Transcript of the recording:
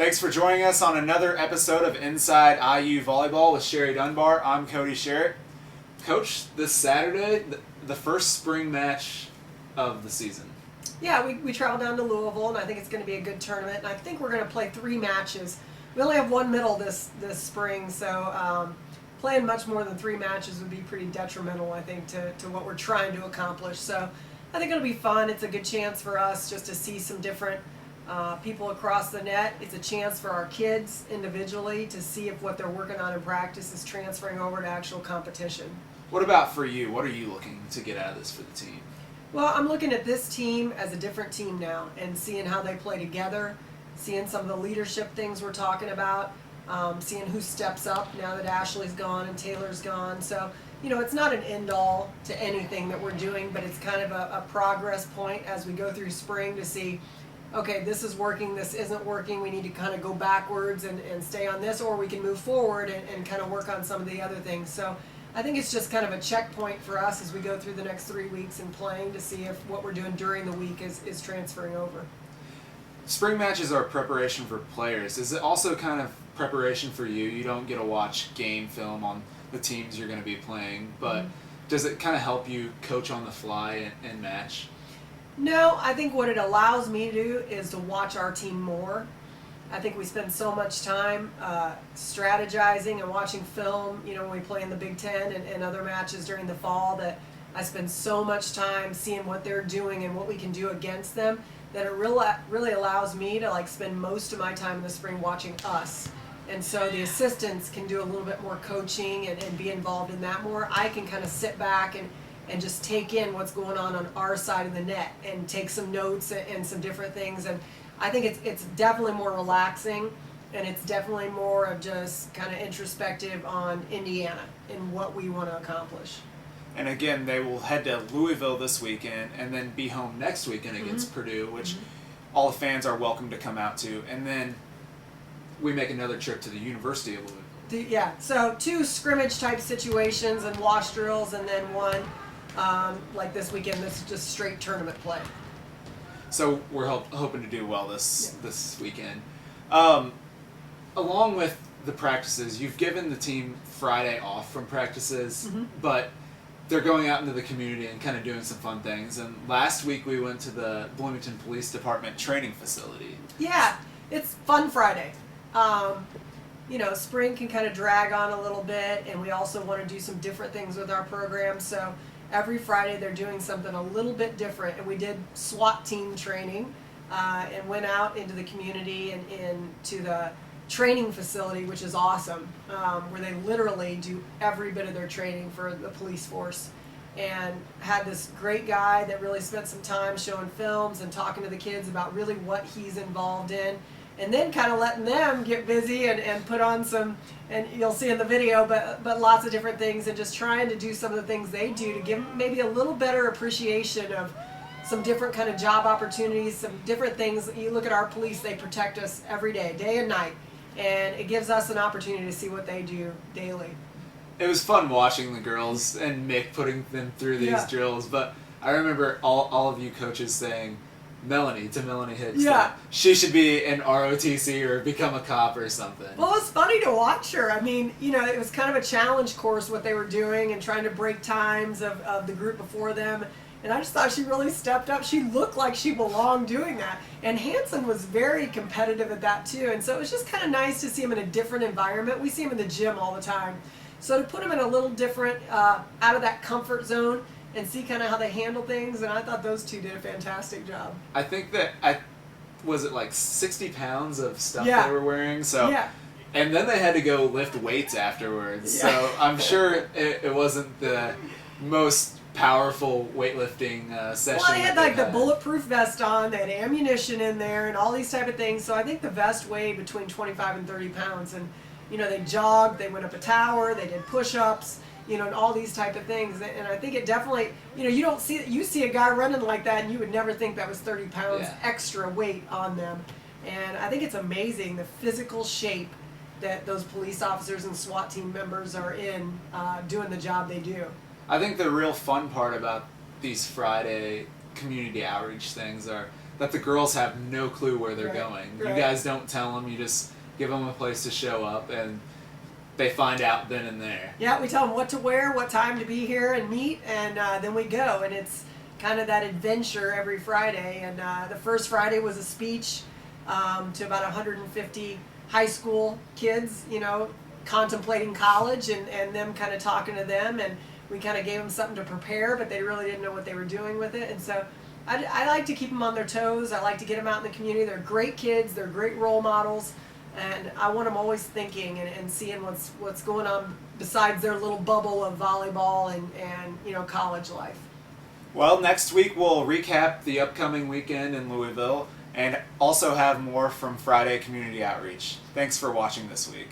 Thanks for joining us on another episode of Inside IU Volleyball with Sherry Dunbar. I'm Cody Sherritt. Coach, this Saturday, the first spring match of the season. Yeah, we travel down to Louisville, and I think it's going to be a good tournament. And I think we're going to play 3 matches. We only have one middle this spring, so playing much more than 3 matches would be pretty detrimental, I think, to what we're trying to accomplish. So I think it'll be fun. It's a good chance for us just to see some different people across the net. It's a chance for our kids individually to see if what they're working on in practice is transferring over to actual competition. What about for you? What are you looking to get out of this for the team? Well, I'm looking at this team as a different team now and seeing how they play together, seeing some of the leadership things we're talking about, seeing who steps up now that Ashley's gone and Taylor's gone. So, it's not an end-all to anything that we're doing, but it's kind of a progress point as we go through spring to see, okay, this is working, this isn't working, we need to kind of go backwards and stay on this, or we can move forward and kind of work on some of the other things. So I think it's just kind of a checkpoint for us as we go through the next 3 weeks in playing to see if what we're doing during the week is transferring over. Spring matches are preparation for players. Is it also kind of preparation for you? You don't get to watch game film on the teams you're going to be playing, but does it kind of help you coach on the fly and match? No, I think what it allows me to do is to watch our team more. I think we spend so much time strategizing and watching film, when we play in the Big Ten and other matches during the fall, that I spend so much time seeing what they're doing and what we can do against them, that it really allows me to spend most of my time in the spring watching us. And so the assistants can do a little bit more coaching and be involved in that more. I can kind of sit back and just take in what's going on our side of the net and take some notes and some different things. And I think it's definitely more relaxing, and it's definitely more of just kind of introspective on Indiana and what we want to accomplish. And again, they will head to Louisville this weekend and then be home next weekend against Purdue, which all the fans are welcome to come out to. And then we make another trip to the University of Louisville. Yeah, so 2 scrimmage type situations and wash drills, and then one like this weekend, this is just straight tournament play. So we're hoping to do well this weekend. Along with the practices, you've given the team Friday off from practices, but they're going out into the community and kind of doing some fun things. And last week we went to the Bloomington Police Department training facility. Yeah, it's Fun Friday. Spring can kind of drag on a little bit, and we also want to do some different things with our program. So every Friday they're doing something a little bit different, and we did SWAT team training and went out into the community and into the training facility, which is awesome, where they literally do every bit of their training for the police force, and had this great guy that really spent some time showing films and talking to the kids about really what he's involved in, and then kind of letting them get busy and put on some, and you'll see in the video, but lots of different things, and just trying to do some of the things they do to give maybe a little better appreciation of some different kind of job opportunities, some different things. You look at our police, they protect us every day and night, and it gives us an opportunity to see what they do daily. It was fun watching the girls and Mick putting them through these drills, but I remember all of you coaches saying, Melanie Hicks, that she should be in ROTC or become a cop or something. Well, it was funny to watch her. I mean, it was kind of a challenge course what they were doing and trying to break times of the group before them. And I just thought she really stepped up. She looked like she belonged doing that. And Hanson was very competitive at that too. And so it was just kind of nice to see him in a different environment. We see him in the gym all the time. So to put him in a little different, out of that comfort zone, and see kind of how they handle things, and I thought those 2 did a fantastic job. I think that was it like 60 pounds of stuff they were wearing, so and then they had to go lift weights afterwards. So I'm sure it wasn't the most powerful weightlifting session. Well, they had the bulletproof vest on, they had ammunition in there, and all these type of things. So I think the vest weighed between 25 and 30 pounds, and they jogged, they went up a tower, they did push-ups, and all these type of things. And I think it definitely, you see a guy running like that and you would never think that was 30 pounds extra weight on them. And I think it's amazing the physical shape that those police officers and SWAT team members are in doing the job they do. I think the real fun part about these Friday community outreach things are that the girls have no clue where they're Right, going. right. You guys don't tell them. You just give them a place to show up, and they find out then and there. Yeah, we tell them what to wear, what time to be here and meet, and then we go. And it's kind of that adventure every Friday. And the first Friday was a speech to about 150 high school kids, you know, contemplating college, and them kind of talking to them. And we kind of gave them something to prepare, but they really didn't know what they were doing with it. And so I like to keep them on their toes. I like to get them out in the community. They're great kids. They're great role models. And I want them always thinking and seeing what's going on besides their little bubble of volleyball and you know, college life. Well, next week we'll recap the upcoming weekend in Louisville and also have more from Friday Community Outreach. Thanks for watching this week.